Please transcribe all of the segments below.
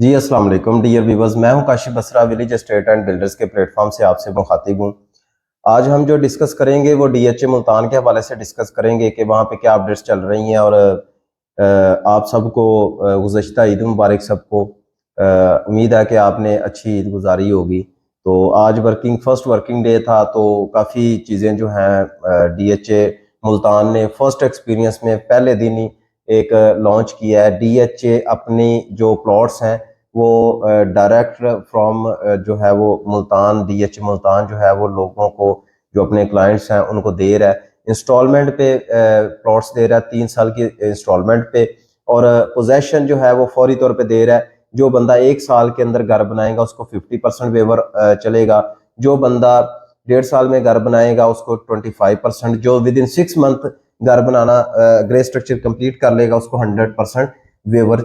जी अस्सलाम वालेकुम dear viewers. मैं हूं Kashif Basra, village estate and builders के प्लेटफॉर्म से आपसे मुखातिब हूं। आज हम जो डिस्कस करेंगे वो डीएचए मुल्तान के हवाले से डिस्कस करेंगे कि वहां पे क्या अपडेट्स चल रही हैं। और आप सबको गुज़श्ता ईद मुबारक सबको। उम्मीद है कि आपने अच्छी ईद गुजारी होगी। तो आज फर्स्ट वर्किंग डे था, तो काफ़ी चीज़ें जो हैं डीएचए मुल्तान ने फर्स्ट एक्सपीरियंस में पहले दिन ही एक लॉन्च किया है। डीएचए अपनी जो प्लॉट्स हैं वो डायरेक्ट फ्रॉम जो है वो मुल्तान, डीएचए मुल्तान जो है वो लोगों को, जो अपने क्लाइंट्स हैं उनको दे रहा है। इंस्टॉलमेंट पे प्लॉट्स दे रहा है, 3 साल की इंस्टॉलमेंट पे। और पोजेशन जो है वो फौरी तौर पे दे रहा है। जो बंदा 1 साल के अंदर घर बनाएगा उसको 50% वेवर चलेगा। जो बंदा 1.5 साल में घर बनाएगा उसको 25%। जो विद इन 6 मंथ घर बनाना ग्रे स्ट्रक्चर कंप्लीट कर लेगा उसको 100% वेवर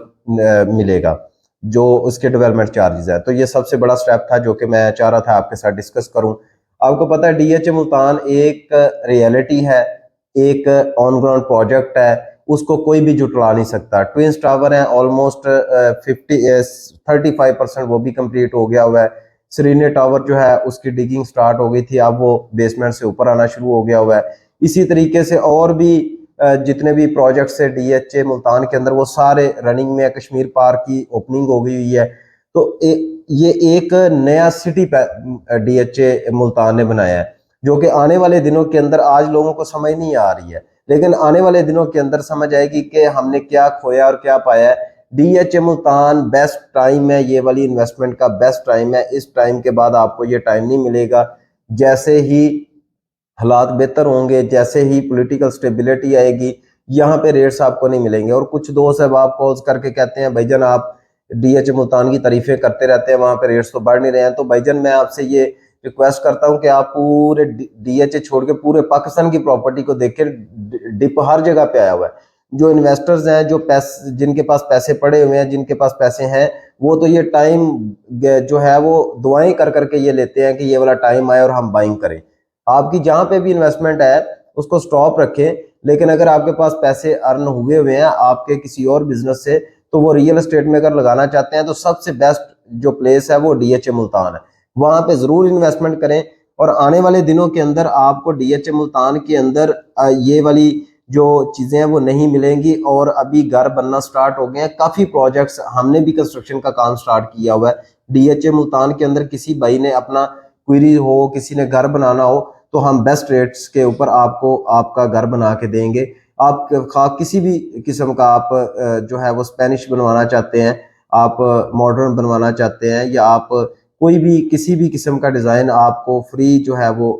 मिलेगा, जो उसके डेवलपमेंट चार्जेस है। तो ये सबसे बड़ा स्टेप था जो कि मैं चाह रहा था आपके साथ डिस्कस करूं। आपको पता है डीएचए मुल्तान एक रियलिटी है, एक ऑन ग्राउंड प्रोजेक्ट है, उसको कोई भी जुटला नहीं सकता। ट्विंस टावर है, ऑलमोस्ट 35% वो भी कंप्लीट हो गया हुआ है। सरीने टावर जो है उसकी डिगिंग स्टार्ट हो गई थी, अब वो बेसमेंट से ऊपर आना शुरू हो गया हुआ है। इसी तरीके से और भी जितने भी प्रोजेक्ट्स है डीएचए मुल्तान के अंदर वो सारे रनिंग में है। कश्मीर पार्क की ओपनिंग हो गई हुई है। तो ये एक नया सिटी डीएचए मुल्तान ने बनाया है, जो कि आने वाले दिनों के अंदर आज लोगों को समझ नहीं आ रही है, लेकिन आने वाले दिनों के अंदर समझ आएगी कि हमने क्या खोया और क्या पाया है। डीएचए मुल्तान बेस्ट टाइम है, ये वाली इन्वेस्टमेंट का बेस्ट टाइम है। इस टाइम के बाद आपको ये टाइम नहीं मिलेगा। जैसे ही हालात बेहतर होंगे, जैसे ही पॉलिटिकल स्टेबिलिटी आएगी, यहाँ पे रेट्स आपको नहीं मिलेंगे। और कुछ दोस्त अब आप कॉल्स करके कहते हैं भाईजान आप डीएचए मुल्तान की तारीफें करते रहते हैं, वहां पे रेट्स तो बढ़ नहीं रहे हैं। तो भाईजान मैं आपसे ये रिक्वेस्ट करता हूं कि आप पूरे डीएचए छोड़ के पूरे पाकिस्तान की प्रॉपर्टी को देखें। डिप हर जगह पे आया हुआ है। जो इन्वेस्टर्स हैं, जो पैसे जिनके पास पैसे पड़े हुए हैं, जिनके पास पैसे हैं, वो तो ये टाइम जो है वो दुआएं कर करके ये लेते हैं कि ये वाला टाइम आए और हम बाइंग करें। आपकी जहां पे भी इन्वेस्टमेंट है उसको स्टॉप रखें। लेकिन अगर आपके पास पैसे अर्न हुए हुए हैं आपके किसी और बिजनेस से, तो वो रियल एस्टेट में अगर लगाना चाहते हैं तो सबसे बेस्ट जो प्लेस है वो डीएचए मुल्तान है। वहां पे जरूर इन्वेस्टमेंट करें। और आने वाले दिनों के अंदर आपको डीएचए मुल्तान के अंदर ये वाली जो चीजें हैं वो नहीं मिलेंगी। और अभी घर बनना स्टार्ट हो गए हैं, काफी प्रोजेक्ट्स हमने भी कंस्ट्रक्शन का काम स्टार्ट किया हुआ है डीएचए मुल्तान के अंदर। किसी भाई ने अपना क्वेरी हो, किसी ने घर बनाना हो, तो हम बेस्ट रेट्स के ऊपर आपको आपका घर बना के देंगे। आप किसी भी किस्म का आप जो है वो स्पेनिश बनवाना चाहते हैं, आप मॉडर्न बनवाना चाहते हैं, या आप कोई भी किसी भी किस्म का डिज़ाइन आपको फ्री जो है वो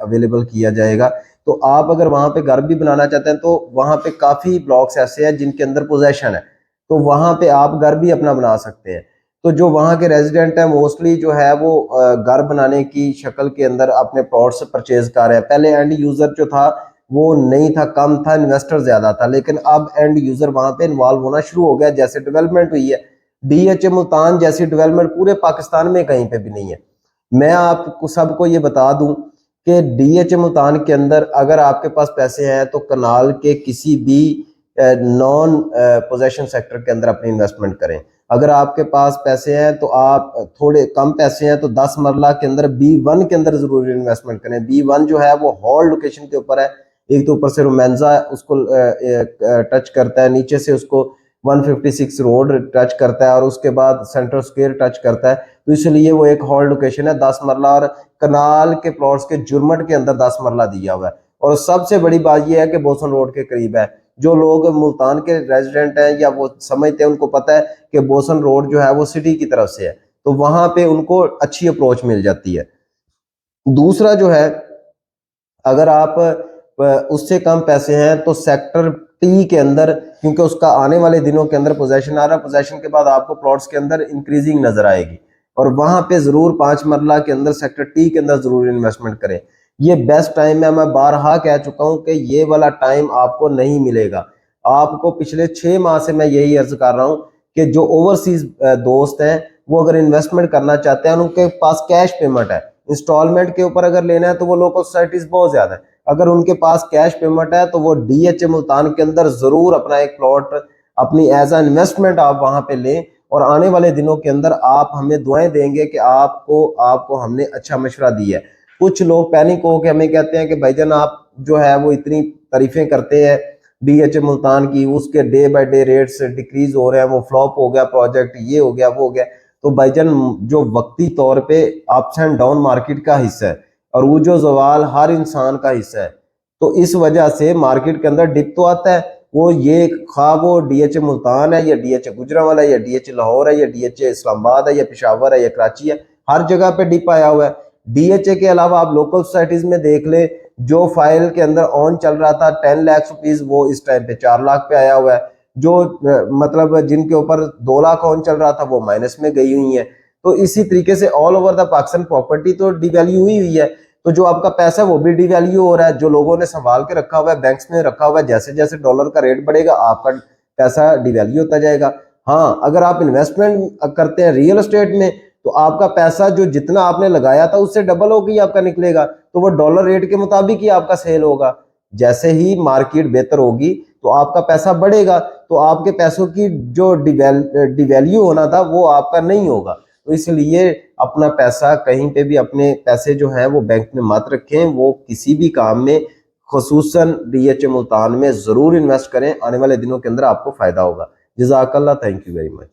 अवेलेबल किया जाएगा। तो आप अगर वहाँ पे घर भी बनाना चाहते हैं तो वहाँ पे काफ़ी ब्लॉक्स ऐसे हैं जिनके अंदर पोजेशन है, तो वहाँ पे आप घर भी अपना बना सकते हैं। तो जो वहाँ के रेजिडेंट है मोस्टली जो है वो घर बनाने की शक्ल के अंदर अपने प्लॉट्स परचेज कर रहे हैं। पहले एंड यूजर जो था वो नहीं था, कम था, इन्वेस्टर ज्यादा था, लेकिन अब एंड यूजर वहां पे इन्वॉल्व होना शुरू हो गया जैसे डेवलपमेंट हुई है। डीएचए मुल्तान जैसी डेवलपमेंट पूरे पाकिस्तान में कहीं पे भी नहीं है। मैं आपको सबको ये बता दूं कि डीएचए मुल्तान के अंदर अगर आपके पास पैसे हैं तो कनाल के किसी भी नॉन पोजेशन सेक्टर के अंदर अपनी इन्वेस्टमेंट करें। अगर आपके पास पैसे हैं तो आप थोड़े कम पैसे हैं तो 10 मरला के अंदर B1 के अंदर जरूर इन्वेस्टमेंट करें। B1 जो है वो हॉल लोकेशन के ऊपर है। एक तो ऊपर से रोमांजा उसको टच करता है, नीचे से उसको 156 रोड टच करता है, और उसके बाद सेंट्रल स्क्वायर टच करता है। तो इसलिए वो एक हॉल लोकेशन है 10 मरला। और कनाल के प्लॉट्स के जुर्मट के अंदर 10 मरला दिया हुआ है। और सबसे बड़ी बात यह है कि बोसन रोड के करीब है। जो लोग मुल्तान के रेजिडेंट हैं या वो समझते हैं, उनको पता है कि बोसन रोड जो है वो सिटी की तरफ से है, तो वहां पे उनको अच्छी अप्रोच मिल जाती है। दूसरा जो है, अगर आप उससे कम पैसे हैं तो सेक्टर टी के अंदर, क्योंकि उसका आने वाले दिनों के अंदर पोजेशन आ रहा है, पोजेशन के बाद आपको प्लॉट्स के अंदर इंक्रीजिंग नजर आएगी, और वहां पे जरूर 5 मरला के अंदर सेक्टर टी के अंदर जरूर इन्वेस्टमेंट करें। ये बेस्ट टाइम है। मैं बारहा कह चुका हूं कि ये वाला टाइम आपको नहीं मिलेगा। आपको पिछले 6 माह से मैं यही अर्ज कर रहा हूं कि जो ओवरसीज दोस्त हैं वो अगर इन्वेस्टमेंट करना चाहते हैं, उनके पास कैश पेमेंट है, इंस्टॉलमेंट के ऊपर अगर लेना है तो वो लोकल सोसाइटीज बहुत ज्यादा है। अगर उनके पास कैश पेमेंट है तो वो डीएचए मुल्तान के अंदर जरूर अपना एक प्लॉट अपनी एज अ इन्वेस्टमेंट आप वहां पे लें, और आने वाले दिनों के अंदर आप हमें दुआएं देंगे कि आपको हमने अच्छा मशवरा दिया है। कुछ लोग पैनिक होकर हमें कहते हैं कि भाईजान आप जो है वो इतनी तारीफें करते हैं डीएचए मुल्तान की, उसके day by day rates decrease हो रहे हैं, वो फ्लॉप हो गया प्रोजेक्ट, ये हो गया वो हो गया। तो भाईजान जो वक्ती तौर पे अप्स एंड डाउन मार्केट का हिस्सा है और वो जो जवाल हर इंसान का हिस्सा है, तो इस वजह से मार्केट के अंदर डिप तो आता है। वो ये खा वो डीएचए मुल्तान है या डीएचए गुजरांवाला है या डीएचए लाहौर है या डीएचए इस्लामाबाद है या पेशावर है या कराची है, हर जगह पे डिप आया हुआ है। डीएचए के अलावा आप लोकल सोसाइटीज में देख ले, जो फाइल के अंदर ऑन चल रहा था 10 लाख रुपीज, वो इस टाइम पे 4 लाख पे आया हुआ है। जो मतलब जिनके ऊपर 2 लाख ऑन चल रहा था वो माइनस में गई हुई है। तो इसी तरीके से all over the Pakistan property तो डिवैल्यू हुई है। तो जो आपका पैसा वो भी डिवैल्यू हो रहा है, जो लोगों ने संभाल के रखा हुआ है, बैंक्स में रखा हुआ है, जैसे जैसे डॉलर का रेट बढ़ेगा आपका पैसा डिवैल्यू होता जाएगा। हाँ, अगर आप इन्वेस्टमेंट करते हैं रियल एस्टेट में तो आपका पैसा जो जितना आपने लगाया था उससे डबल होकर ही आपका निकलेगा, तो वो डॉलर रेट के मुताबिक ही आपका सेल होगा। जैसे ही मार्केट बेहतर होगी तो आपका पैसा बढ़ेगा, तो आपके पैसों की जो डिवैल्यू होना था वो आपका नहीं होगा। तो इसलिए अपना पैसा कहीं पे भी, अपने पैसे जो हैं वो बैंक में मत रखें, वो किसी भी काम में खुसूसन डीएचए मुल्तान में जरूर इन्वेस्ट करें, आने वाले दिनों के अंदर आपको फायदा होगा। जज़ाकल्लाह, थैंक यू वेरी मच।